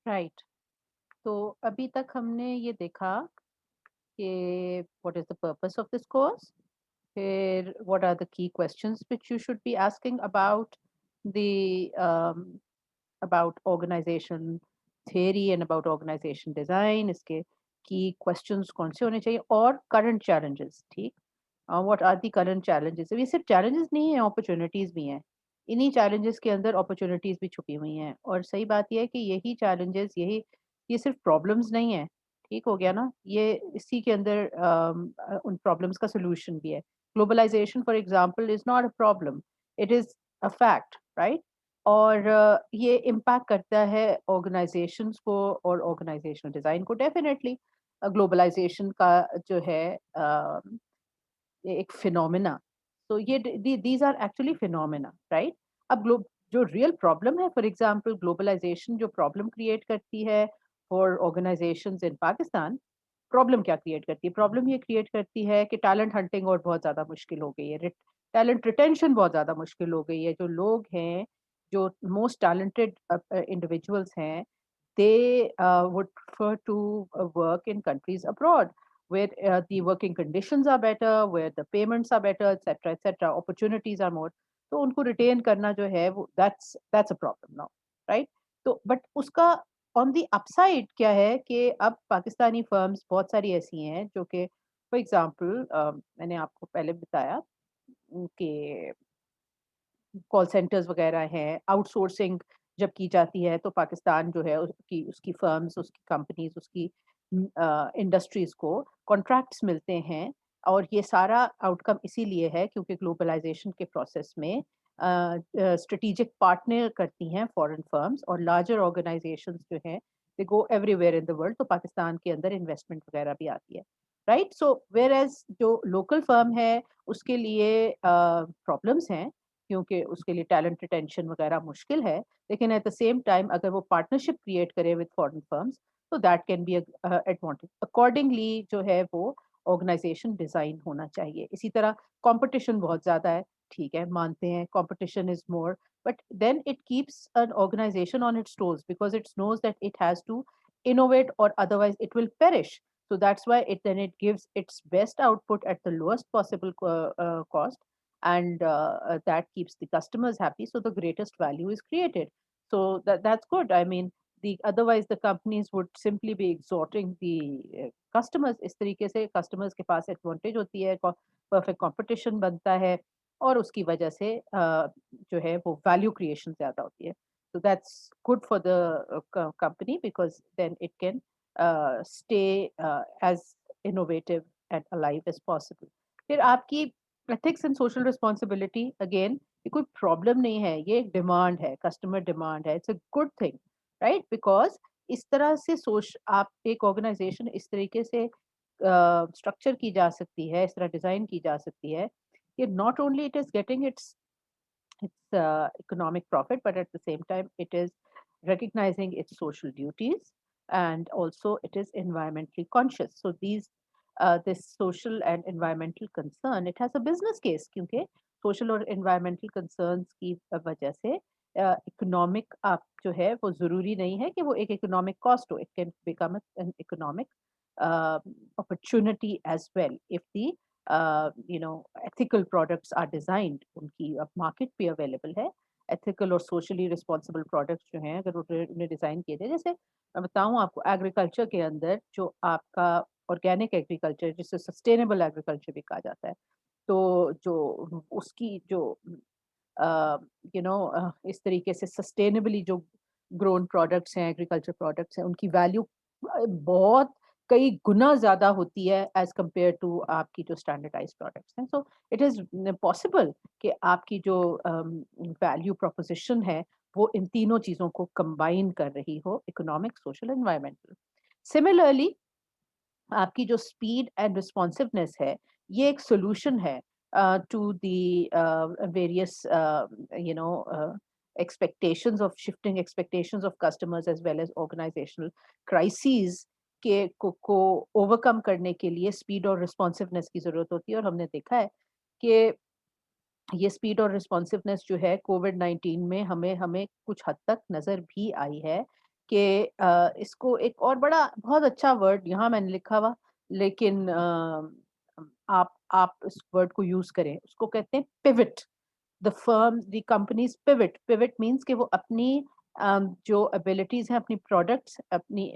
Right. तो अभी तक हमने ये देखा कि what is the purpose of this course, फिर what are the key questions which you should be asking the about organization theory and about organization design, इसके की क्वेश्चंस कौन से होने चाहिए, और करंट चैलेंजेस। ठीक, what are the current challenges. ये सिर्फ चैलेंजेस नहीं है, अपॉर्चुनिटीज भी हैं। इन्हीं चैलेंजेस के अंदर अपॉर्चुनिटीज भी छुपी हुई हैं, और सही बात यह है कि यही चैलेंजेस, यही, ये सिर्फ प्रॉब्लम्स नहीं है। ठीक हो गया ना, ये इसी के अंदर उन प्रॉब्लम्स का सोल्यूशन भी है। Globalisation for example is not a problem, it is a fact, right. और ये इम्पैक्ट करता है ऑर्गेनाइजेशंस को और ऑर्गेनाइजेशनल डिजाइन को डेफिनेटली। ग्लोबलाइजेशन का जो है ये एक फिनोमेना। तो ये these are actually phenomena, right. अब जो रियल प्रॉब्लम है, फॉर एग्जांपल ग्लोबलाइजेशन जो प्रॉब्लम क्रिएट करती है for organisations in Pakistan, problem क्या क्रिएट करती है? प्रॉब्लम ये क्रिएट करती है कि टैलेंट हंटिंग और बहुत ज़्यादा मुश्किल हो गई है। टैलेंट रिटेंशन बहुत ज़्यादा मुश्किल हो गई है। जो लोग हैं, जो मोस्ट टैलेंटेड इंडिविजुअल्स हैं, they would prefer to work in countries abroad where the working conditions are better, where the payments are better, etc., etc. Opportunities are more. तो उनको रिटेन करना जो है वो that's a problem now, right? तो but उसका on the upside क्या है कि अब पाकिस्तानी फर्म्स बहुत सारी ऐसी हैं जो कि फॉर एग्जांपल मैंने आपको पहले बताया कि कॉल सेंटर्स वगैरह हैं, आउटसोर्सिंग जब की जाती है तो पाकिस्तान जो है उसकी उसकी फर्म्स, उसकी कंपनीज़, उसकी इंडस्ट्रीज़ को कॉन्ट्रैक्ट्स मिलते हैं। और ये सारा आउटकम इसीलिए है क्योंकि ग्लोबलाइज़ेशन के प्रोसेस में स्ट्रेटेजिक पार्टनर करती हैं फॉरेन फर्म्स, और लार्जर ऑर्गेनाइज़ेशंस जो हैं, they go everywhere in the world, तो पाकिस्तान के अंदर इन्वेस्टमेंट वगैरह भी आती है, राइट? सो व्हेयरएज़ जो लोकल फर्म है, उसके लिए प्रॉब्लम्स हैं क्योंकि उसके लिए टैलेंट रिटेंशन वगैरह मुश्किल है। लेकिन एट द सेम टाइम अगर वो पार्टनरशिप क्रिएट करे विद फॉरेन फर्म्स, तो that can be advantage. Accordingly जो है वो ऑर्गेनाइजेशन डिजाइन होना चाहिए। इसी तरह कंपटीशन बहुत ज्यादा है, ठीक है, मानते हैं competition is more, but then it keeps an organisation on its toes because it's knows that it has to innovate or otherwise it will perish. So that's why it gives its best output at the lowest possible cost, and that keeps the customers happy, so the greatest value is created. So that's good. I mean, the otherwise the companies would simply be exhorting the customers. इस तरीके से customers के पास advantage होती है, perfect competition बनता है, और उसकी वजह से जो है वो value creation ज्यादा होती है. So that's good for the company because then it can stay as innovative and alive as possible. फिर आपकी ethics and social responsibility, again ये कोई प्रॉब्लम नहीं है, ये एक डिमांड है, कस्टमर डिमांड है, it's a good thing, right? Because इस तरह से सोच आप एक ऑर्गेनाइजेशन इस तरीके से स्ट्रक्चर की जा सकती है, इस तरह डिजाइन की जा सकती है कि not only it is getting its economic profit, but at the same time, it is recognizing its social duties, and also it is environmentally conscious. So this social and environmental concern, it has a business case क्योंकि social और environmental concerns की वजह से economic आप जो है वो जरूरी नहीं है कि वो एक economic cost हो, it can become an economic uh, opportunity as well if the ethical products are designed, उनकी अब मार्केट पे अवेलेबल है। एथिकल और सोशली रिस्पॉन्सिबल प्रोडक्ट्स जो हैं, अगर उन्हें डिजाइन किए जाए, जैसे मैं बताऊं आपको, एग्रीकल्चर के अंदर जो आपका ऑर्गेनिक एग्रीकल्चर, जिसे सस्टेनेबल एग्रीकल्चर भी कहा जाता है, तो जो उसकी जो इस तरीके से सस्टेनेबली जो ग्रोन प्रोडक्ट्स हैं, एग्रीकल्चर प्रोडक्ट्स हैं, उनकी वैल्यू बहुत कई गुना ज्यादा होती है एज कंपेयर टू आपकी जो स्टैंडर्डाइज प्रोडक्ट्स हैं। सो इट इज पॉसिबल कि आपकी जो वैल्यू प्रोपोजिशन है वो इन तीनों चीजों को कंबाइन कर रही हो, इकोनॉमिक, सोशल, एनवायरमेंटल। सिमिलरली आपकी जो स्पीड एंड रिस्पॉन्सिवनेस है, ये एक सोल्यूशन है to the various expectations of shifting expectations of customers as well as organizational crises को ओवरकम करने के लिए स्पीड और रिस्पॉन्सिवनेस की जरूरत होती है। और हमने देखा है कि ये स्पीड और रिस्पॉन्सिवनेस जो है कोविड 19 में हमें हमें कुछ हद तक नजर भी आई है कि इसको एक और बड़ा बहुत अच्छा वर्ड यहाँ मैंने लिखा हुआ, लेकिन आप इस वर्ड को यूज़ करें, उसको कहते हैं pivot. The companies pivot. Pivot means कि वो अपनी जो एबिलिटीज हैं, अपनी प्रोडक्ट्स, अपनी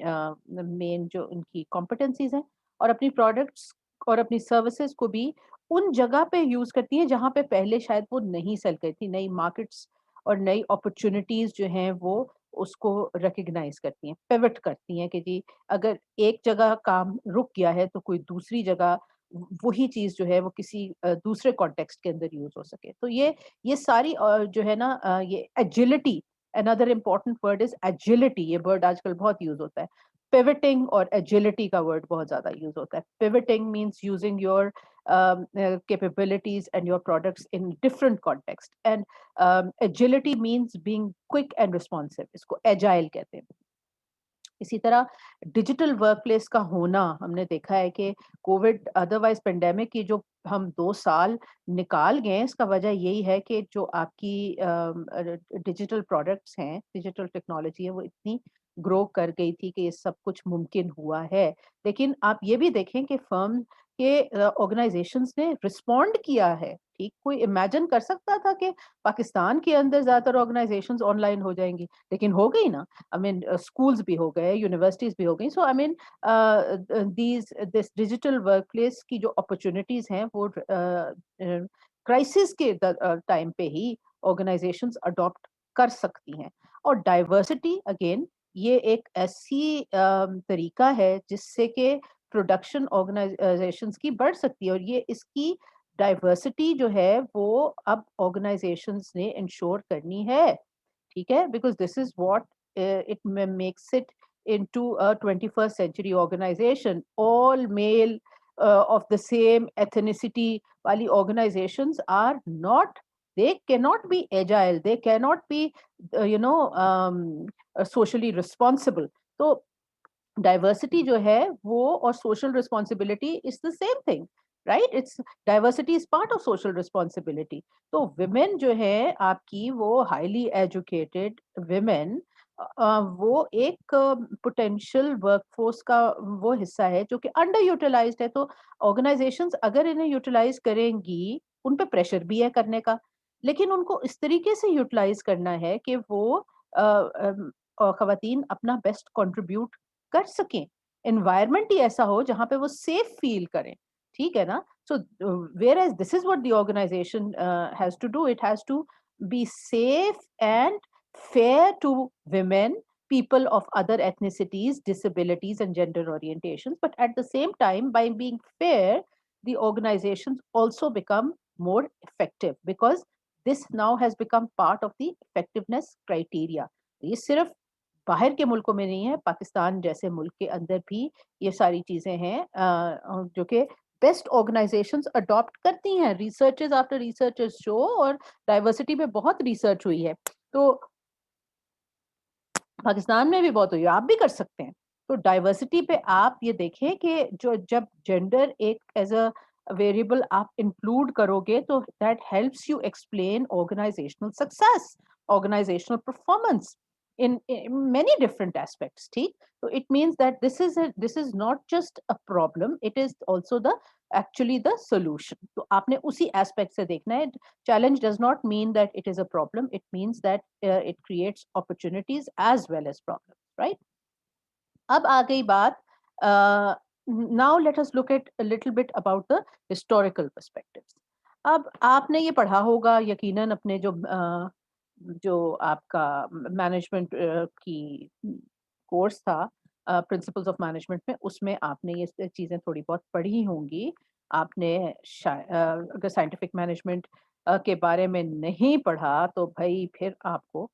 मेन जो उनकी कॉम्पिटेंसीज हैं, और अपनी प्रोडक्ट्स और अपनी सर्विसेज को भी उन जगह पे यूज करती हैं जहाँ पे पहले शायद वो नहीं सेल करी थी। नई मार्केट्स और नई अपॉर्चुनिटीज जो हैं वो उसको रिकग्नाइज करती हैं, पिवट करती हैं कि जी अगर एक जगह काम रुक गया है तो कोई दूसरी जगह वही चीज जो है वो किसी दूसरे कॉन्टेक्स्ट के अंदर यूज हो सके। तो ये सारी जो है ना ये agility, another important word is agility. ये वर्ड आजकल बहुत यूज होता है। पिवटिंग और एजिलिटी का वर्ड बहुत ज्यादा यूज होता है। Pivoting means using your capabilities and your products in different context, and agility means being quick and responsive, इसको agile कहते हैं। इसी तरह डिजिटल वर्कप्लेस का होना, हमने देखा है कि कोविड अदरवाइज पेंडेमिक की जो हम 2 साल निकाल गए हैं, इसका वजह यही है कि जो आपकी डिजिटल प्रोडक्ट्स हैं, डिजिटल टेक्नोलॉजी है, वो इतनी ग्रो कर गई थी कि ये सब कुछ मुमकिन हुआ है। लेकिन आप ये भी देखें कि फर्म के ऑर्गेनाइजेशंस ने रिस्पॉन्ड किया है। ठीक, कोई इमेजिन कर सकता था कि पाकिस्तान के अंदर ज्यादातर ऑर्गेनाइजेशंस ऑनलाइन हो जाएंगी, लेकिन हो गई ना। I mean, schools भी हो गए, यूनिवर्सिटीज भी हो गई। So I mean these this digital workplace की जो अपॉर्चुनिटीज हैं वो क्राइसिस के टाइम पे ही ऑर्गेनाइजेशंस अडॉप्ट कर सकती हैं। और डाइवर्सिटी अगेन, ये एक ऐसी तरीका है जिससे कि प्रोडक्शन ऑर्गेनाइजेशंस की बढ़ सकती है, और ये इसकी डाइवर्सिटी जो है वो अब ऑर्गेनाइजेशंस ने इंश्योर करनी है। ठीक है, because this is what it makes it into a 21st century organization. All male of the same ethnicity wali organizations are not, they cannot be agile, they cannot be socially responsible. So diversity जो है वो और social responsibility is the same thing, right? It's diversity is part of social responsibility. तो women जो है आपकी, वो highly educated women, वो एक पोटेंशियल वर्कफोर्स का वो हिस्सा है जो कि अंडर यूटिलाइज्ड है। तो ऑर्गेनाइजेशंस अगर इन्हें यूटिलाइज करेंगी, उन पे प्रेशर भी है करने का, लेकिन उनको इस तरीके से यूटिलाइज करना है कि वो खवातीन अपना बेस्ट कंट्रीब्यूट कर सकें। एनवायरनमेंट ही ऐसा हो जहां पे वो सेफ फील करें। ठीक है ना? So whereas this is what the organisation has to do, it has to be safe and fair to women, people of other ethnicities, disabilities, and gender orientations. But at the same time, by being fair, the organizations also become more effective, because this now has become part of the effectiveness criteria. ये सिर्फ बाहर के मुल्कों में नहीं है, पाकिस्तान जैसे मुल्क के अंदर भी ये सारी चीजें हैं जो कि बेस्ट ऑर्गेनाइजेशंस अडॉप्ट करती हैं। रिसर्चेस आफ्टर रिसर्चेस शो, और डाइवर्सिटी पे बहुत रिसर्च हुई है, तो पाकिस्तान में भी बहुत हुई है, आप भी कर सकते हैं। तो डाइवर्सिटी पे आप ये देखें कि जो जब जेंडर एक एज अ वेरिएबल आप इंक्लूड करोगे, तो that helps you explain organisational success, organisational performance in many different aspects. ठीक, so it means that this is not just a problem, it is also the actually the solution. तो आपने उसी aspect से देखना है। Challenge does not mean that it is a problem, it means that it creates opportunities as well as problems, right? अब आ गई बात, now let us look at a little bit about the historical perspectives. अब आपने ये पढ़ा होगा यकीनन अपने जो आपका मैनेजमेंट की कोर्स था, प्रिंसिपल्स ऑफ मैनेजमेंट में, उसमें आपने ये चीज़ें थोड़ी बहुत पढ़ी होंगी। आपने अगर साइंटिफिक मैनेजमेंट के बारे में नहीं पढ़ा तो भाई फिर आपको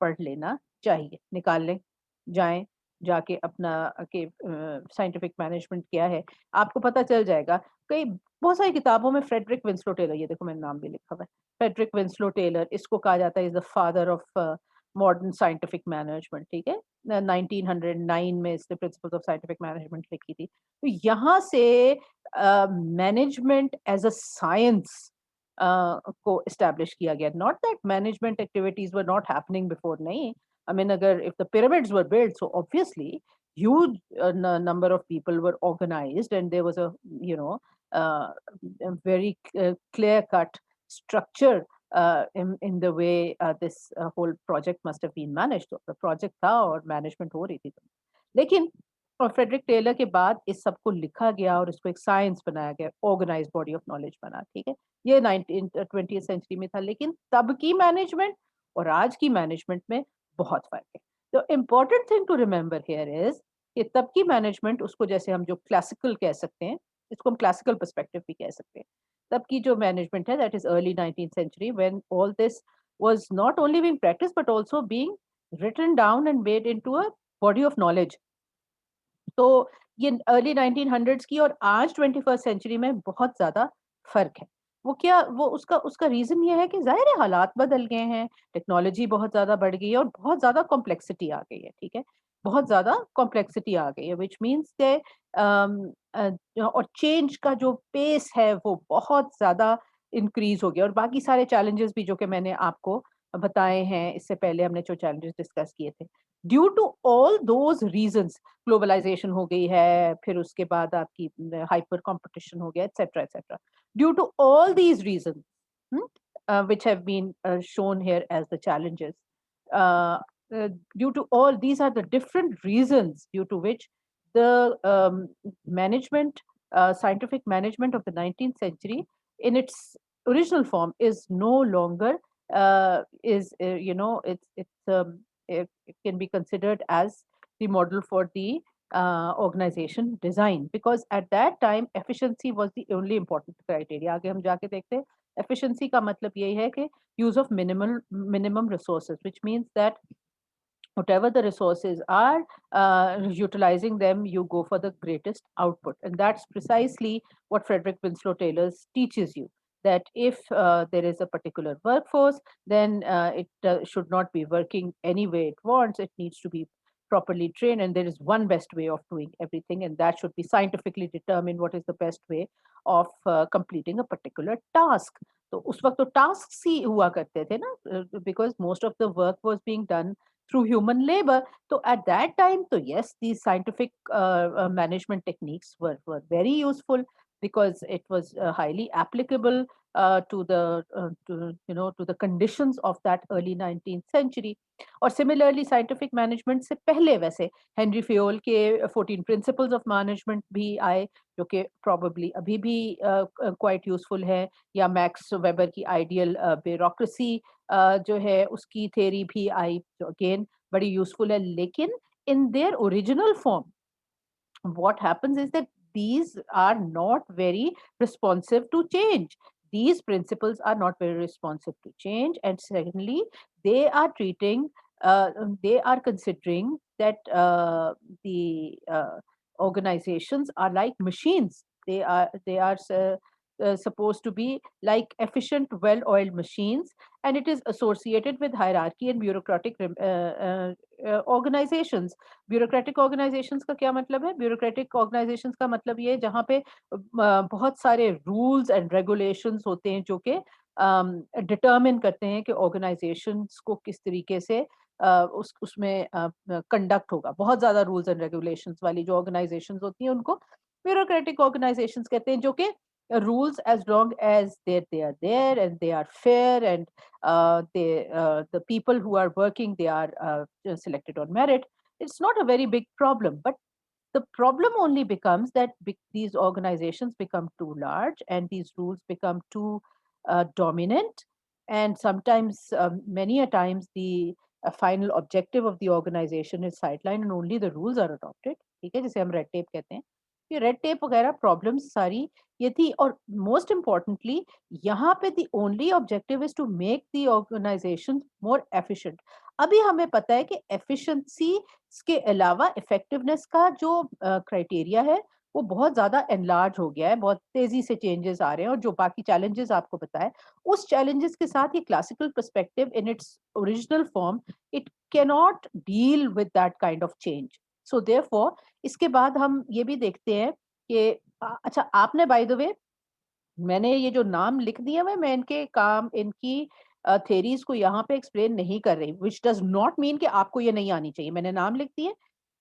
पढ़ लेना चाहिए। निकाल लें, जाएं, जाके अपना के साइंटिफिक मैनेजमेंट क्या है आपको पता चल जाएगा। कई बहुत सारी किताबों में फ्रेडरिक विंस्लो टेलर, ये देखो मैंने नाम भी लिखा हुआ है, फ्रेडरिक विंस्लो टेलर, इसको कहा जाता है is the father of modern scientific management. ठीक है, 1909 में इसने प्रिंसिपल्स ऑफ साइंटिफिक मैनेजमेंट लिखी थी। तो यहाँ से मैनेजमेंट एज अ साइंस को इस्टेब्लिश किया गया। Not that management activities were not happening before, नहीं, I mean, agar if the pyramids were built, so obviously huge number of people were organized, and there was uh, a very clear cut structure in the way this whole project must have been managed. तो project था और management हो रही थी, लेकिन और Frederick Taylor के बाद इस सब को लिखा गया और इसको एक साइंस बनाया गया, ऑर्गेनाइज्ड बॉडी ऑफ नॉलेज बना, ठीक है। ये 20th सेंचुरी में था, लेकिन तब की मैनेजमेंट और आज की मैनेजमेंट में बहुत फर्क है। तो important thing to remember here is कि तब की मैनेजमेंट, उसको जैसे हम जो क्लासिकल कह सकते हैं, इसको हम क्लासिकल पर्सपेक्टिव भी कह सकते हैं। तब की जो मैनेजमेंट है, that is early 19th century, when all this was not only being practice but also being written down and made into a body of knowledge। तो ये अर्ली 1900s की और आज 21st सेंचुरी में बहुत ज़्यादा फ़र्क है। वो क्या, वो उसका उसका रीज़न ये है कि ज़ाहिर है हालात बदल गए हैं, टेक्नोलॉजी बहुत ज़्यादा बढ़ गई है और बहुत ज़्यादा कॉम्प्लेक्सिटी आ गई है, ठीक है? बहुत ज़्यादा कॉम्प्लेक्सिटी आ गई है, व्हिच मीन्स के और चेंज का जो पेस है वो बहुत ज़्यादा इंक्रीज़ हो गया, और बाकी सारे चैलेंजेस भी जो कि मैंने आपको बताए हैं, इससे पहले हमने जो चैलेंजेस डिस्कस किए थे। Due to all those reasons, globalisation हो गई है, फिर उसके बाद आपकी हाइपर कंपटीशन हो गया, etcetera etcetera. Due to all these reason which have been shown here as the challenges, uh, due to all these are the different reasons due to which the management, scientific management of the 19th century in its original form is no longer is it can be considered as the model for the organization design, because at that time efficiency was the only important criteria। आगे हम जाके देखते हैं, efficiency का मतलब यही है कि use of minimum resources, which means that whatever the resources are, utilizing them, you go for the greatest output. And that's precisely what Frederick Winslow Taylor teaches you, that if there is a particular workforce, then it should not be working any way it wants. It needs to be properly trained, and there is one best way of doing everything, and that should be scientifically determined what is the best way of completing a particular task. तो उस वक्त तो tasks ही हुआ करते थे ना, because most of the work was being done through human labor. So at that time, so yes, these scientific management techniques were very useful, because it was highly applicable to the conditions of that early 19th century. और similarly scientific management से पहले वैसे Henry Fayol के 14 principles of management भी आए, जो कि probably अभी भी quite useful है, या मैक्स वेबर की आइडियल ब्यूरोक्रेसी जो है उसकी थ्योरी भी आई, जो अगेन बड़ी यूजफुल है। लेकिन in their original form what happens is that these are not very responsive to change. These principles are not very responsive to change. And secondly, they are treating, they are considering that the organizations are like machines. They are supposed to be like efficient, well-oiled machines, and it is associated with hierarchy and bureaucratic organizations। Bureaucratic organisations का क्या मतलब है? Bureaucratic organisations का मतलब ये है जहाँ पे बहुत सारे रूल्स एंड रेगुलेशंस होते हैं, जो कि डिटरमिन करते हैं कि ऑर्गेनाइजेशंस को किस तरीके से उसमें कंडक्ट होगा। बहुत ज्यादा रूल्स एंड रेगुलेशंस वाली जो ऑर्गेनाइजेशंस होती हैं उनको ब्यूरोक्रेटिक ऑर्गेनाइजेशंस कहते हैं, जो कि rules as long as they are there and they are fair, and the people who are working, they are selected on merit, it's not a very big problem. But the problem only becomes that these organizations become too large and these rules become too dominant, and sometimes many a times the final objective of the organization is sidelined and only the rules are adopted, ठीक है, जिसे हम red tape कहते हैं। ये red tape वगैरह problems सारी ये थी, और मोस्ट इम्पॉर्टेंटली यहाँ पे the only objective is to make the organisation more efficient. अभी हमें पता है कि एफिशिएंसी के अलावा इफेक्टिवनेस का जो क्राइटेरिया है वो बहुत ज्यादा एनलार्ज हो गया है, बहुत तेजी से चेंजेस आ रहे हैं, और जो बाकी चैलेंजेस आपको बताए उस चैलेंजेस के साथ ये classical perspective in its original form it cannot deal with that kind of change. So therefore इसके बाद हम ये भी देखते हैं कि अच्छा, आपने बाय द वे, मैंने ये जो नाम लिख दिए हुए, मैं इनके काम, इनकी थेरीज को यहाँ पे एक्सप्लेन नहीं कर रही, विच डज नॉट मीन कि आपको ये नहीं आनी चाहिए। मैंने नाम लिख दिए,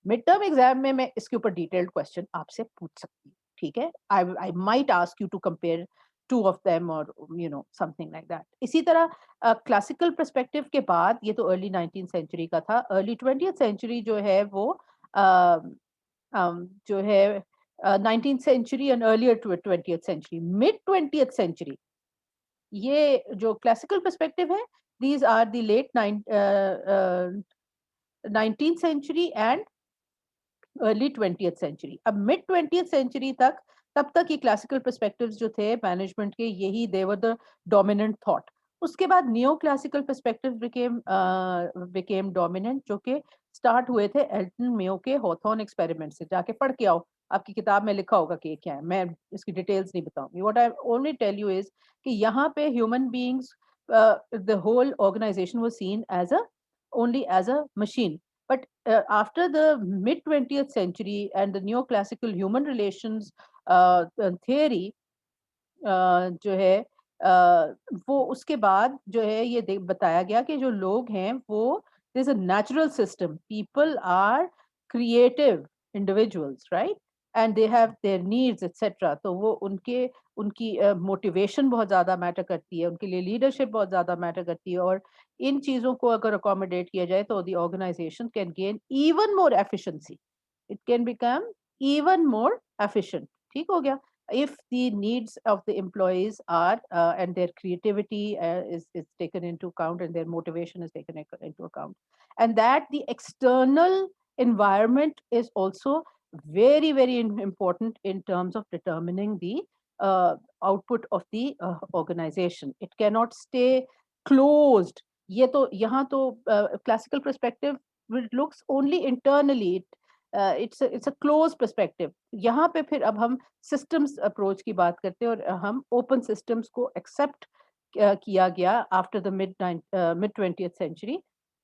मिड टर्म एग्जाम में मैं इसके ऊपर डिटेल्ड क्वेश्चन आपसे पूछ सकती हूँ, ठीक है। I might ask you to compare two of them और समथिंग लाइक दैट। इसी तरह क्लासिकल पर्सपेक्टिव के बाद, ये तो अर्ली 19th सेंचुरी का था, अर्ली 20th सेंचुरी जो है वो जो है 19th century and earlier 20th century, mid 20th century, ये जो क्लासिकल पर्सपेक्टिव है, these are the late 19th century and early 20th century. अब मिड 20th सेंचुरी तक, तब तक ये क्लासिकल पर्सपेक्टिव्स जो थे मैनेजमेंट के, यही दे वर द डोमिनेंट थॉट। उसके बाद neo classical perspective became dominant, जो कि स्टार्ट हुए थे एल्टन मेयो के हॉथॉर्न एक्सपेरिमेंट से। जाके पढ़ के आओ, आपकी किताब में लिखा होगा कि ये क्या है, मैं इसकी डिटेल्स नहीं बताऊंगी। What I only tell you is कि यहाँ पे human beings, the whole organisation was seen as a only as a machine. But after the mid 20th century and the neoclassical human relations theory, जो है वो उसके बाद जो है ये बताया गया कि जो लोग हैं वो, there is a natural system, people are creative individuals, right, and they have their needs etc. तो वो उनकी मोटिवेशन बहुत ज्यादा मैटर करती है, उनके लिए लीडरशिप बहुत ज्यादा मैटर करती है, और इन चीजों को अगर अकोमोडेट किया जाए तो the organisation can gain even more efficiency, it can become even more efficient। ठीक हो गया, if the needs of the employees are and their creativity is taken into account and their motivation is taken into account, and that the external environment is also very very important in terms of determining the output of the organization। It cannot stay closed। ये तो यहाँ तो classical perspective looks only internally, it's a close perspective. यहाँ पे फिर अब हम systems approach की बात करते हैं, और हम ओपन सिस्टम्स को एक्सेप्ट किया गया after the mid 20th century.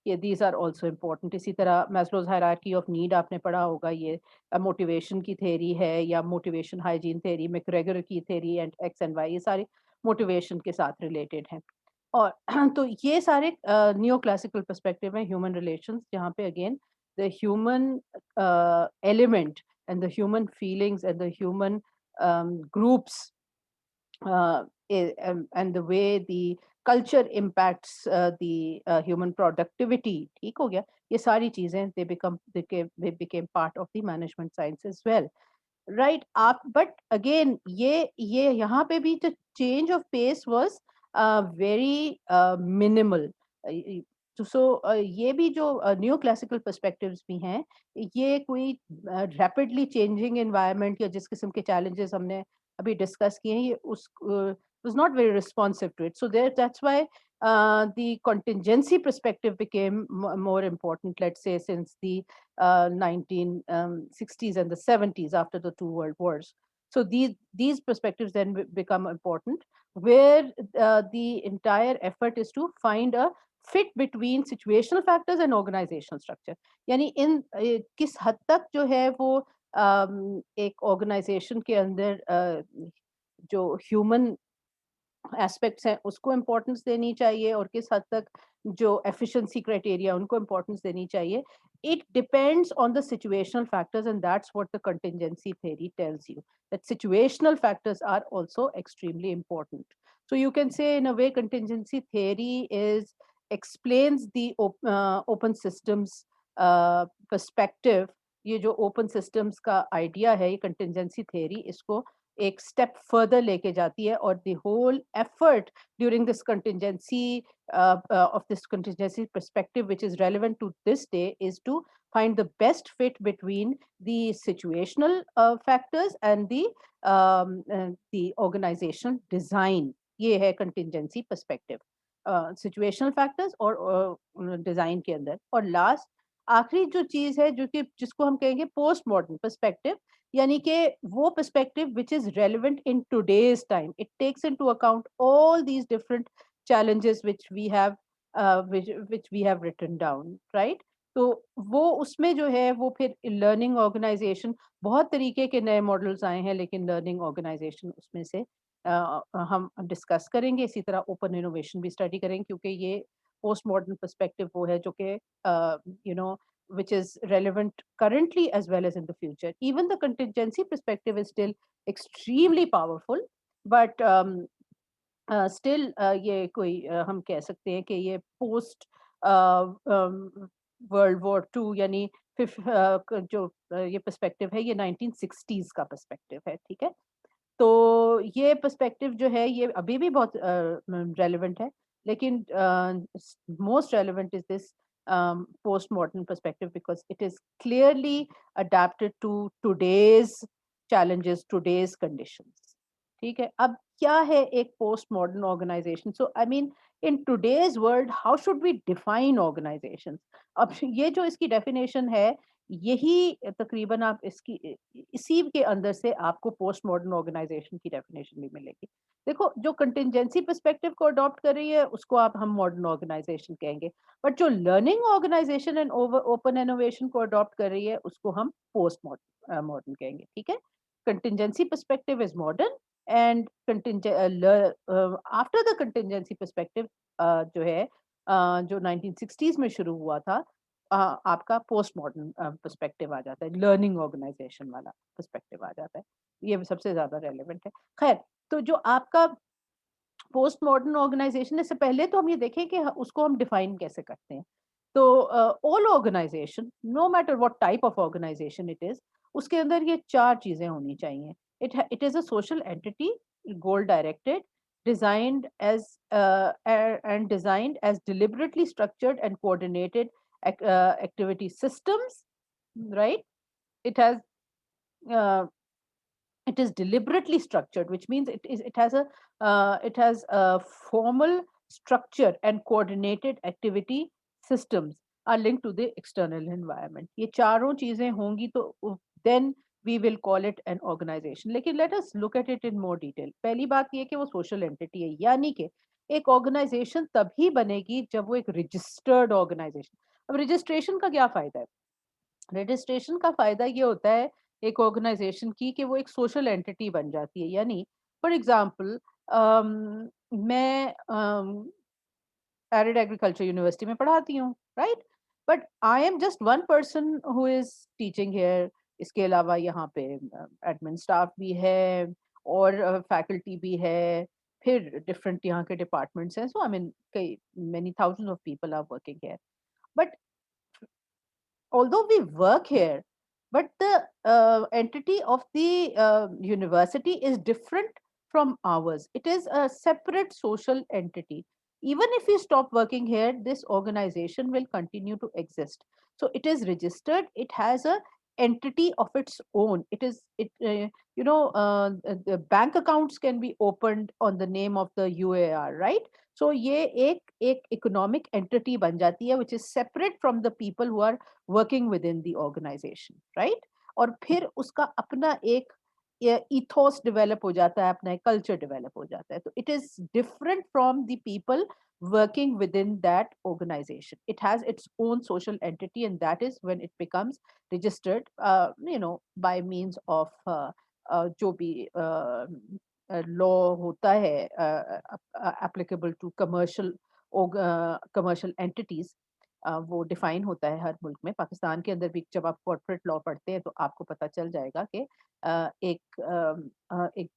ये दीज आर आल्सो इम्पोर्टेंट। इसी तरह मैस्लोज हायरार्की ऑफ नीड आपने पढ़ा होगा, ये मोटिवेशन की थ्योरी है, या मोटिवेशन हाइजीन थ्योरी, मैकग्रेगर की theory and X and Y, ये सारी मोटिवेशन के साथ रिलेटेड हैं। और तो ये सारे नियो क्लासिकल पर्सपेक्टिव हैं ह्यूमन रिलेशंस, जहाँ पे again the human element and the human feelings and the human groups and the way the culture impacts the human productivity। ठीक हो गया, ये सारी चीजें they became part of the management science as well, right। आप but again ये यहाँ पे भी the change of pace was very minimal। तो ये भी जो न्यू क्लासिकल पर्सपेक्टिव्स भी हैं, ये कोई रैपिडली चेंजिंग एनवायरनमेंट या जिस किस्म के चैलेंजेस हमने अभी डिस्कस किए हैं, ये उस was not very responsive to it, so that's why the contingency perspective became more important, let's say, since the 1960s and the 70s, after the two world wars। So these perspectives then become important, where the entire effort is to find a fit between situational factors and organizational structure। यानी इन किस हद तक जो है वो एक organisation के अंदर जो ह्यूमन एस्पेक्ट्स हैं उसको इम्पोर्टेंस देनी चाहिए, और किस हद तक जो एफिशिएंसी क्राइटेरिया उनको इम्पोर्टेंस देनी चाहिए। It depends on the situational factors, and that's what the contingency theory tells you, that situational factors are also extremely important. So you can say in a way contingency theory is explains the open systems perspective। ये जो open systems का idea है, ये contingency theory इसको एक step further लेके जाती है, और the whole effort during this contingency of this contingency perspective, which is relevant to this day, is to find the best fit between the situational factors and the organizational design। ये है contingency perspective situational factors और design के अंदर। और last आखिरी जो चीज है, जो कि जिसको हम कहेंगे पोस्ट मॉडर्न पर्सपेक्टिव, यानी कि वो perspective which is relevant in today's time. It takes into account all these different challenges which we have written down, right। तो वो उसमें जो है वो फिर लर्निंग ऑर्गेनाइजेशन, बहुत तरीके के नए मॉडल्स आए हैं, लेकिन लर्निंग ऑर्गेनाइजेशन उसमें से हम डिस्कस करेंगे। इसी तरह ओपन इनोवेशन भी स्टडी करेंगे, क्योंकि ये पोस्ट मॉडर्न पर्सपेक्टिव वो है जो कि you know which is relevant currently as well as in the future. Even the contingency perspective is still extremely powerful, but still ये कोई हम कह सकते हैं कि ये पोस्ट वर्ल्ड वॉर टू यानी जो ये पर्सपेक्टिव है ये 1960s का पर्सपेक्टिव है, ठीक है। तो ये पर्सपेक्टिव जो है ये अभी भी बहुत रेलेवेंट है, लेकिन most relevant is this post modern perspective because it is clearly adapted to today's challenges, today's conditions. ठीक है, अब क्या है एक post modern organisation? So I mean in today's world how should we define organisation? अब ये जो इसकी डेफिनेशन है, यही तकरीबन आप इसकी इसी के अंदर से आपको पोस्ट मॉडर्न ऑर्गेनाइजेशन की डेफिनेशन भी मिलेगी। देखो, जो कंटिजेंसी पर्सपेक्टिव को अडॉप्ट कर रही है उसको आप हम मॉडर्न ऑर्गेनाइजेशन कहेंगे, बट जो learning organisation and open innovation को अडॉप्ट कर रही है उसको हम पोस्ट मॉडर्न मॉडर्न कहेंगे, ठीक है। Contingency perspective is modern and after the contingency perspective जो है जो 1960s में शुरू हुआ था, आपका पोस्ट मॉडर्न पर्सपेक्टिव आ जाता है, लर्निंग ऑर्गेनाइजेशन वाला पर्सपेक्टिव आ जाता है। ये सबसे ज्यादा रेलेवेंट है। खैर, तो जो आपका पोस्ट मॉडर्न ऑर्गेनाइजेशन है, इससे पहले तो हम ये देखें कि उसको हम डिफाइन कैसे करते हैं। तो all organisation, no matter what type of organisation it is, उसके अंदर ये चार चीजें होनी चाहिए। It is a social entity, goal directed, designed as and designed as deliberately structured and coordinated activity systems, right? It has uh, it is deliberately structured, which means it has a formal structure and coordinated activity systems are linked to the external environment. ये चारों चीजें होंगी तो then we will call it an organization. लेकिन let us look at it in more detail. पहली बात ये कि वो social entity है, यानी कि एक ऑर्गेनाइजेशन तभी बनेगी जब वो एक रजिस्टर्ड ऑर्गेनाइजेशन। अब रजिस्ट्रेशन का क्या फायदा है? रजिस्ट्रेशन का फायदा ये होता है एक ऑर्गेनाइजेशन की कि वो एक सोशल एंटिटी बन जाती है। यानी फॉर एग्जांपल, मैं एरिड एग्रीकल्चर यूनिवर्सिटी में पढ़ाती हूँ, right? But I am just one person who is teaching here. इसके अलावा यहाँ पे एडमिन स्टाफ भी है और फैकल्टी भी है, फिर डिफरेंट यहाँ के डिपार्टमेंट्स हैं। सो आई मीन कई many thousand of people are working here. But although we work here, but the entity of the university is different from ours. It is a separate social entity. Even if we stop working here, this organization will continue to exist. So it is registered. It has a entity of its own. It is it the bank accounts can be opened on the name of the UAR, right? So ये एक economic entity बन जाती है which is separate from the people who are working within the organisation, right? और फिर उसका अपना एक ethos डेवलप हो जाता है, अपना एक कल्चर डेवलप हो जाता है। तो it is different from the people working within that organization. It has its own social entity, and that is when it becomes registered, by means of जो भी law होता है applicable to commercial entities, वो define होता है हर मुल्क में। पाकिस्तान के अंदर भी जब आप कॉर्पोरेट लॉ पढ़ते हैं तो आपको पता चल जाएगा कि एक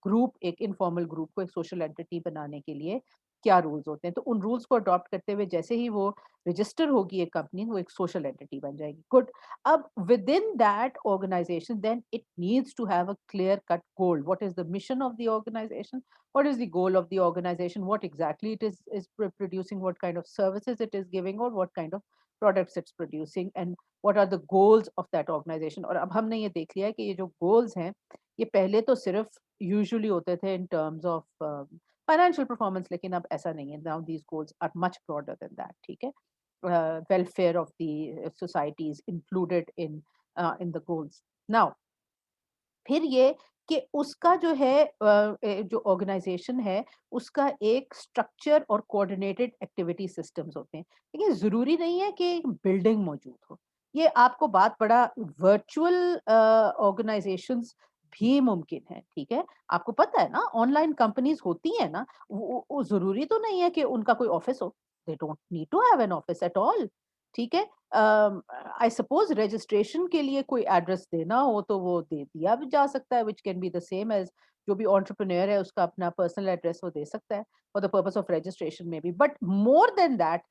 ग्रुप, एक इनफॉर्मल ग्रुप को एक सोशल एंटिटी बनाने के लिए क्या रूल्स होते हैं। तो उन रूल्स को अडॉप्ट करते हुए जैसे ही वो रजिस्टर होगी एक कंपनी, वो एक सोशल एंटिटी बन जाएगी। गुड। अब within that organisation then it needs to have a clear cut goal. What is the mission of the organisation? What is the goal of the organization? What exactly it is producing? What kind of services it is giving? Or what kind of products it's producing? And what are the goals of that organization? और अब हमने ये देख लिया है कि ये जो goals हैं, ये पहले तो सिर्फ usually होते थे in terms of financial performance, लेकिन अब ऐसा नहीं है। Now these goals are much broader than that, ठीक है? Welfare of the society is included in the goals. Now, फिर ये कि उसका जो है जो ऑर्गेनाइजेशन है उसका एक स्ट्रक्चर और कोऑर्डिनेटेड एक्टिविटी सिस्टम्स होते हैं। देखिए, जरूरी नहीं है कि एक बिल्डिंग मौजूद हो। ये आपको बात बड़ा वर्चुअल ऑर्गेनाइजेशंस भी मुमकिन है, ठीक है? आपको पता है ना ऑनलाइन कंपनीज़ होती हैं ना, वो ज़रूरी तो नहीं है कि उनका कोई ऑफ़िस हो। They don't need to have an office at all, ठीक है? आई सपोज़ रजिस्ट्रेशन के लिए कोई एड्रेस देना हो तो वो दे दिया भी जा सकता है, which can be the same as जो भी एंटरप्रेन्योर है उसका अपना पर्सनल एड्रेस वो दे सकता है for the purpose of registration में भी। बट मोर देन दैट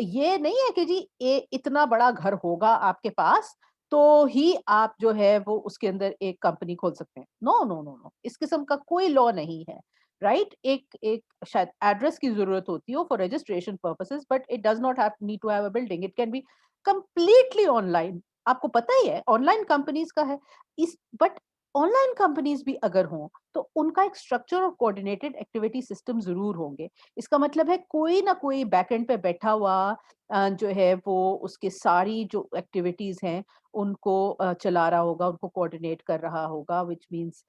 ये नहीं है कि जी इतना बड़ा घर होगा आपके पास तो ही आप जो है वो उसके अंदर एक कंपनी खोल सकते हैं। नो, नो, नो, नो, इस किस्म का कोई लॉ नहीं है, राइट? एक एक शायद एड्रेस की ज़रूरत होती हो for registration purposes but it does not have need to have a building, it can be completely online. आपको पता ही है ऑनलाइन कंपनीज़ का है। इस बट ऑनलाइन कंपनीज़ भी अगर हों, तो उनका एक स्ट्रक्चर और कोऑर्डिनेटेड एक्टिविटी सिस्टम ज़रूर होंगे। इसका मतलब है कोई ना कोई बैकएंड पे बैठा हुआ जो है वो उसकी सारी जो एक्टिविटीज़ हैं उनको चला रहा होगा, उनको कोऑर्डिनेट कर रहा होगा, व्हिच मीन्स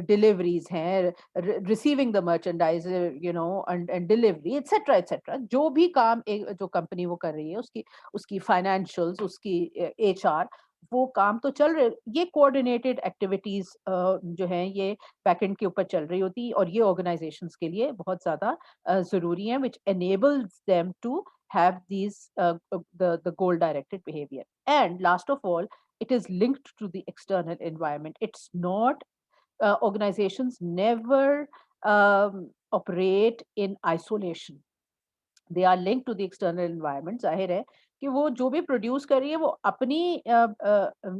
डिलीवरीज़ हैं, receiving the merchandise you know and delivery etcetera, etcetera. जो भी काम एक जो कंपनी वो कर रही है उसकी उसकी फाइनेंशियल्स, उसकी एचआर वो काम तो चल रहे। ये कोऑर्डिनेटेड एक्टिविटीज़ जो हैं ये बैकएंड के ऊपर चल रही होती और ये ऑर्गेनाइजेशंस के लिए बहुत ज़्यादा ज़रूरी हैं which enables them to have these the goal directed behavior. And last of all, it is linked to the external environment. It's not organizations never operate in isolation. They are linked to the external environment. जाहिर है कि वो जो भी produce कर रही है वो अपनी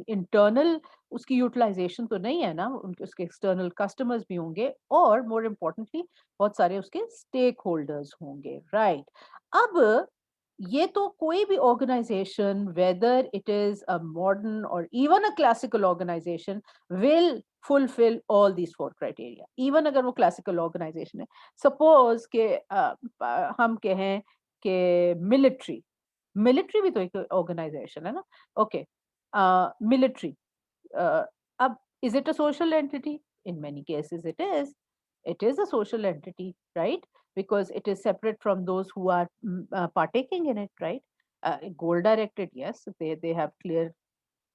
इंटरनल उसकी यूटिलाइजेशन तो नहीं है ना, उनके उसके एक्सटर्नल कस्टमर्स भी होंगे और मोर इम्पोर्टेंटली बहुत सारे उसके स्टेक होल्डर्स होंगे, राइट? अब ये तो कोई भी organisation whether it is a modern और even a classical organisation will fulfil all these four criteria, even अगर वो क्लासिकल ऑर्गेनाइजेशन है। सपोज के हम कहें कि मिलिट्री, मिलिट्री भी तो एक ऑर्गेनाइजेशन है ना, ओके? मिलिट्री अब is it a social entity? In many cases it is. It is a social entity, right? Because it is separate from those who are partaking in it, right? Goal directed, yes, they have clear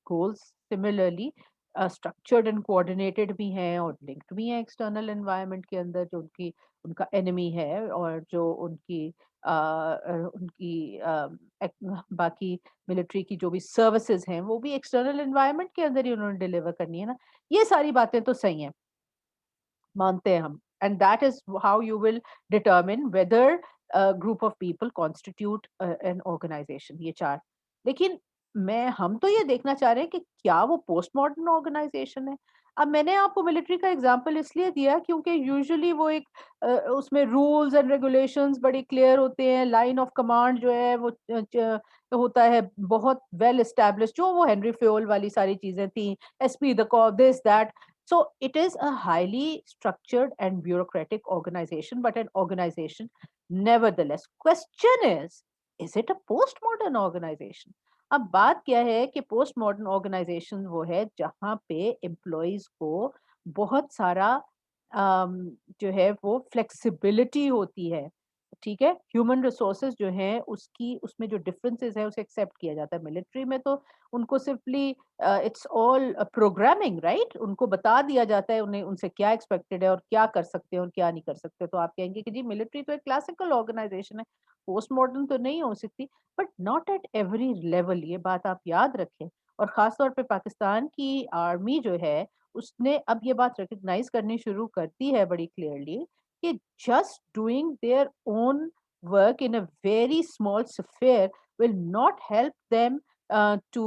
goals। similarly structured and coordinated भी हैं और linked भी हैं external environment के अंदर जो उनकी उनका एनिमी है और जो उनकी उनकी बाकी मिलिट्री की जो भी सर्विसेज हैं वो भी एक्सटर्नल एनवायरनमेंट के अंदर ही उन्होंने डिलीवर करनी है ना। ये सारी बातें तो सही हैं, मानते हैं हम। And that is how you will determine whether group of people constitute an organisation, ये चार। लेकिन मैं हम तो ये देखना चाह रहे हैं कि क्या वो पोस्ट मॉडर्न ऑर्गेनाइजेशन है। अब मैंने आपको मिलिट्री का एग्जांपल इसलिए दिया क्योंकि यूजुअली वो एक उसमें रूल्स एंड रेगुलेशंस बड़ी क्लियर होते हैं, लाइन ऑफ कमांड जो है वो होता है बहुत वेल एस्टैब्लिश, जो वो हेनरी फ्योल वाली सारी चीजें थी, SP the cop this that. So it is a highly structured and bureaucratic organization, but an organization nevertheless. Question is it a postmodern organization? अब बात क्या है कि पोस्ट मॉडर्न ऑर्गेनाइजेशन वो है जहां पे एम्प्लॉयज को बहुत सारा जो है वो फ्लेक्सिबिलिटी होती है, ठीक है? ह्यूमन रिसोर्सेज जो हैं उसकी उसमें जो डिफरेंसेस है उसे एक्सेप्ट किया जाता है। मिलिट्री में तो उनको simply it's all programming, right? उनको बता दिया जाता है उन्हें उनसे क्या एक्सपेक्टेड है और क्या कर सकते हैं और क्या नहीं कर सकते। तो आप कहेंगे कि जी मिलिट्री तो एक क्लासिकल ऑर्गेनाइजेशन है, पोस्ट मॉडर्न तो नहीं हो सकती, but not at every level, ये बात आप याद रखें। और खास तौर पे पाकिस्तान की आर्मी जो है उसने अब ये बात रिकग्नाइज करनी शुरू कर दी है बड़ी क्लियरली कि just doing their own work in a very small sphere will not help them to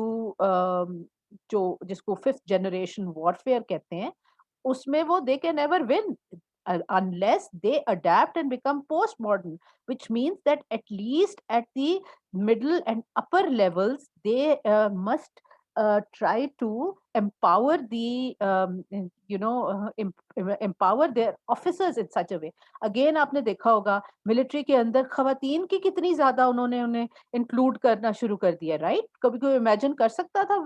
जो जिसको फिफ्थ जनरेशन वॉरफेयर कहते हैं उसमें वो they can never win unless they adapt and become postmodern, which means that at least at the middle and upper levels they must try to empower the empower their officers in such a way। Again आपने देखा होगा military के अंदर खवातीन की कितनी ज्यादा उन्होंने उन्हें इंक्लूड करना शुरू कर दिया, राइट? कभी कोई इमेजिन कर सकता था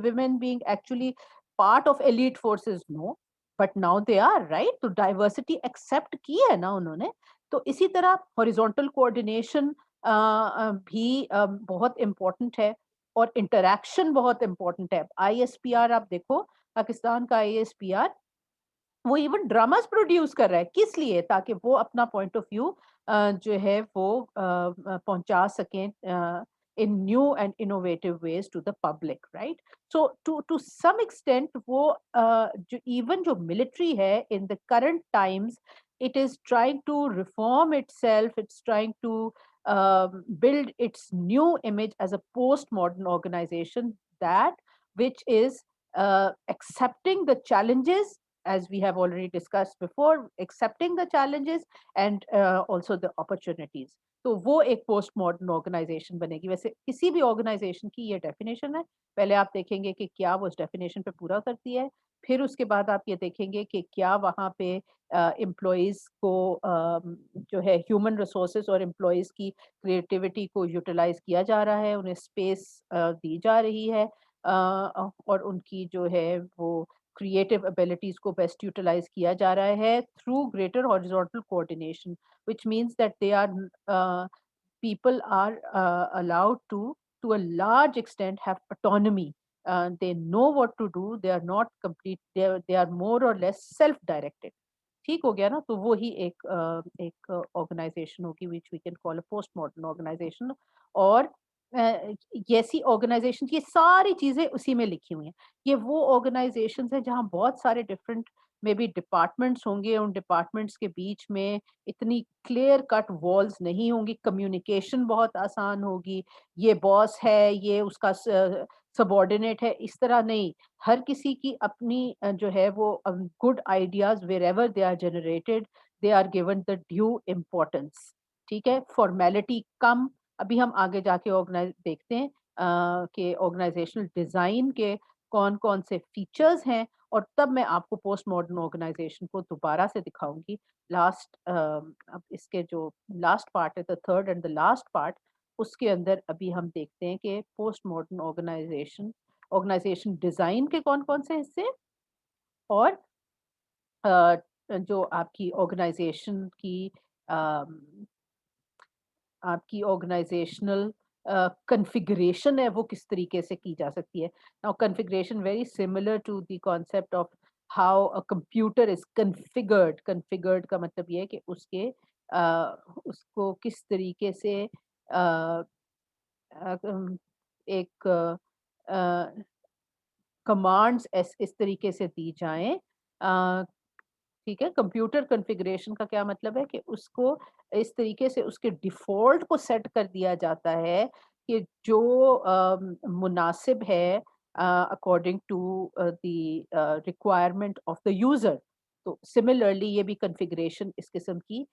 women being actually part of elite forces? No, but now they are, right? तो डाइवर्सिटी एक्सेप्ट की है ना उन्होंने। तो इसी तरह हॉरिजॉन्टल कोऑर्डिनेशन भी बहुत इंपॉर्टेंट है और इंटरैक्शन बहुत इंपॉर्टेंट है। आईएसपीआर आप देखो पाकिस्तान का आईएएस पीआर वो इवन ड्रामास प्रोड्यूस कर रहा है, किस लिए? ताकि वो अपना पॉइंट ऑफ व्यू जो है वो पहुंचा सकें in new and innovative ways to the public, right? So to some extent वो जो इवन जो मिलिट्री है in the current times, it is trying to reform itself, it's trying to build its new image as a postmodern organization, that which is accepting the challenges, as we have already discussed before, accepting the challenges and also the opportunities. तो वो एक post modern organisation बनेगी। वैसे किसी भी organisation की ये definition है। पहले आप देखेंगे कि क्या वो उस डेफिनेशन पे पूरा करती है, फिर उसके बाद आप ये देखेंगे कि क्या वहाँ पे एम्प्लॉयज़ को जो है ह्यूमन रिसोर्सेज और एम्प्लॉयज़ की क्रिएटिविटी को यूटिलाइज किया जा रहा है, उन्हें स्पेस दी जा रही है, और उनकी जो है वो creative abilities को best utilize किया जा रहा है through greater horizontal coordination, which means that they are people are allowed to a large extent have autonomy. They know what to do. They are not complete. They are more or less self-directed. ठीक हो गया ना? तो वो ही एक organisation होगी which we can call a post modern organisation. और ऐसी ऑर्गेनाइजेशन की सारी चीजें उसी में लिखी हुई हैं। ये वो ऑर्गेनाइजेशन है जहाँ बहुत सारे डिफरेंट मे बी डिपार्टमेंट्स होंगे, उन डिपार्टमेंट्स के बीच में इतनी क्लियर कट वॉल्स नहीं होंगी, कम्युनिकेशन बहुत आसान होगी, ये बॉस है, ये उसका सबॉर्डिनेट है, इस तरह नहीं। हर किसी की अपनी जो है वो good ideas wherever they are generated, they are given the due importance. ठीक है, फॉर्मेलिटी कम। अभी हम आगे जाके ऑर्गेनाइज देखते हैं कि ऑर्गेनाइजेशनल डिजाइन के कौन कौन से फीचर्स हैं, और तब मैं आपको पोस्ट मॉडर्न ऑर्गेनाइजेशन को दोबारा से दिखाऊंगी। लास्ट अब इसके जो लास्ट पार्ट है, the third and the last part, उसके अंदर अभी हम देखते हैं कि post modern organisation organisation design के कौन कौन से हिस्से, और अ, जो आपकी ऑर्गेनाइजेशन की आपकी ऑर्गेनाइजेशनल कॉन्फ़िगरेशन है वो किस तरीके से की जा सकती है। Now configuration very similar to the concept of how a computer is configured. Configured का मतलब ये है कि उसको किस तरीके से अ, एक कमांड्स इस तरीके से दी जाएँ, ठीक है? कंप्यूटर कॉन्फ़िगरेशन का क्या मतलब है कि उसको इस तरीके से उसके डिफ़ॉल्ट को सेट कर दिया जाता है कि जो मुनासिब है according to requirement of the user. तो सिमिलरली ये भी कॉन्फ़िगरेशन इस किस्म की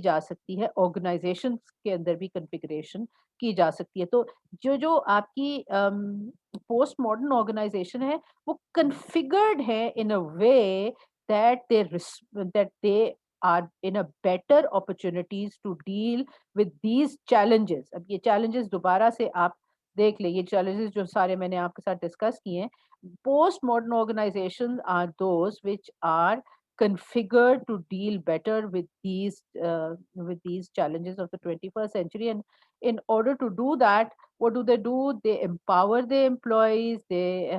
जा सकती है, ऑर्गेनाइज़ेशंस के अंदर भी कॉन्फ़िगरेशन की जा सकती है। तो जो आपकी पोस्ट मॉडर्न ऑर्गेनाइज़ेशन है, वो कॉन्फ़िगर्ड है इन अ वे that that they are in a better opportunities to deal with these challenges। अब ये challenges दोबारा से आप देख लें, ये challenges जो सारे मैंने आपके साथ डिस्कस किए हैं, post modern organizations are those which are configured to deal better with these challenges of the 21st century. And in order to do that, what do? They empower the employees. They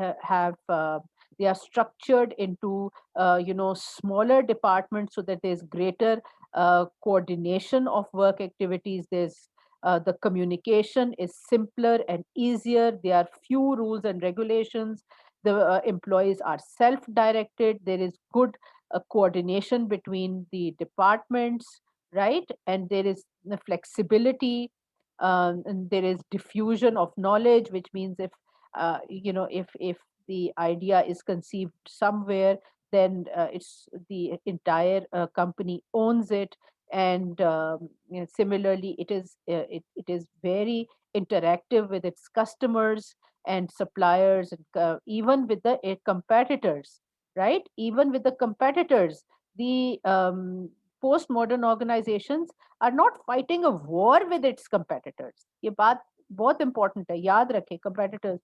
are structured into smaller departments so that there's greater coordination of work activities. The communication is simpler and easier. There are few rules and regulations. The employees are self-directed. There is good coordination between the departments, right? And there is the flexibility, and there is diffusion of knowledge, which means if the idea is conceived somewhere, then it's the entire company owns it. And similarly, it is very interactive with its customers and suppliers, and even with the competitors, right? Even with the competitors, the postmodern organizations are not fighting a war with its competitors। ये बात बहुत important है, याद रखें। competitors,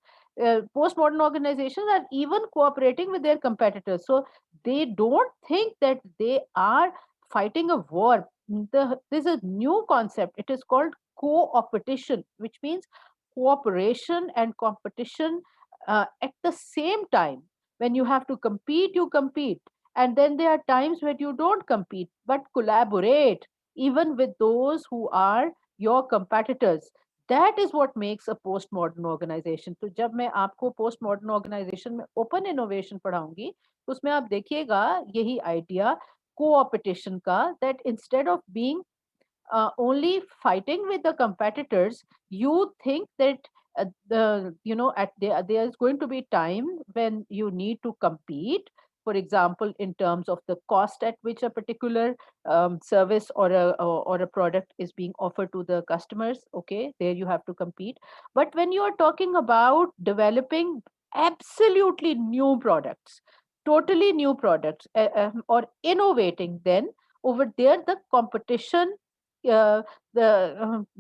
postmodern organizations are even cooperating with their competitors, so they don't think that they are fighting a war. There's a new concept, it is called co-opetition, which means cooperation and competition at the same time. When you have to compete, you compete. And then there are times when you don't compete, but collaborate, even with those who are your competitors. That is what makes a postmodern organization. तो जब मैं आपको postmodern organization में open innovation पढ़ाऊंगी, तो उसमें आप देखिएगा यही idea co-opetition का, that instead of being only fighting with the competitors, you think that there is going to be time when you need to compete. For example, in terms of the cost at which a particular service or a product is being offered to the customers, okay, there you have to compete. But when you are talking about developing absolutely new products, totally new products, or innovating, then over there the competition uh,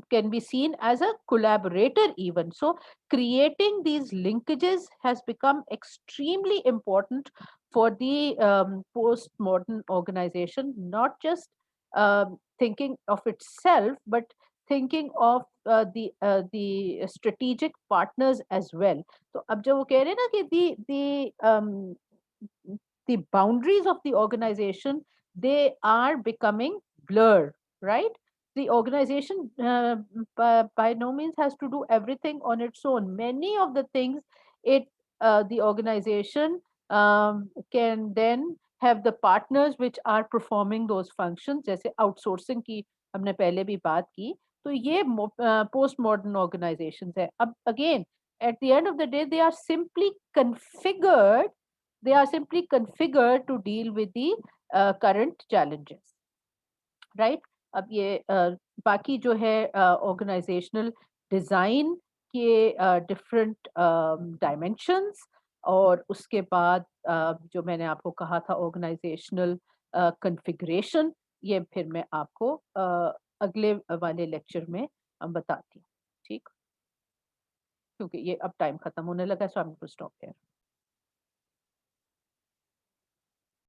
can be seen as a collaborator even. So creating these linkages has become extremely important for the postmodern organization, not just thinking of itself, but thinking of the strategic partners as well. So अब जो वो कह रहे हैं ना कि the boundaries of the organization, they are becoming blurred, right? The organization by no means has to do everything on its own. Many of the things it the organization can then have the partners which are performing those functions. जैसे outsourcing की हमने पहले भी बात की, तो ये post modern organizations है. अब again, at the end of the day, they are simply configured to deal with the current challenges, right. अब ये बाकी जो है ऑर्गेनाइजेशनल डिजाइन के डिफरेंट डायमेंशंस, और उसके बाद जो मैंने आपको कहा था ऑर्गेनाइजेशनल कॉन्फ़िगरेशन, ये फिर मैं आपको अगले वाले लेक्चर में बताती हूँ, ठीक, क्योंकि ये अब टाइम खत्म होने लगा, so I am to stop here.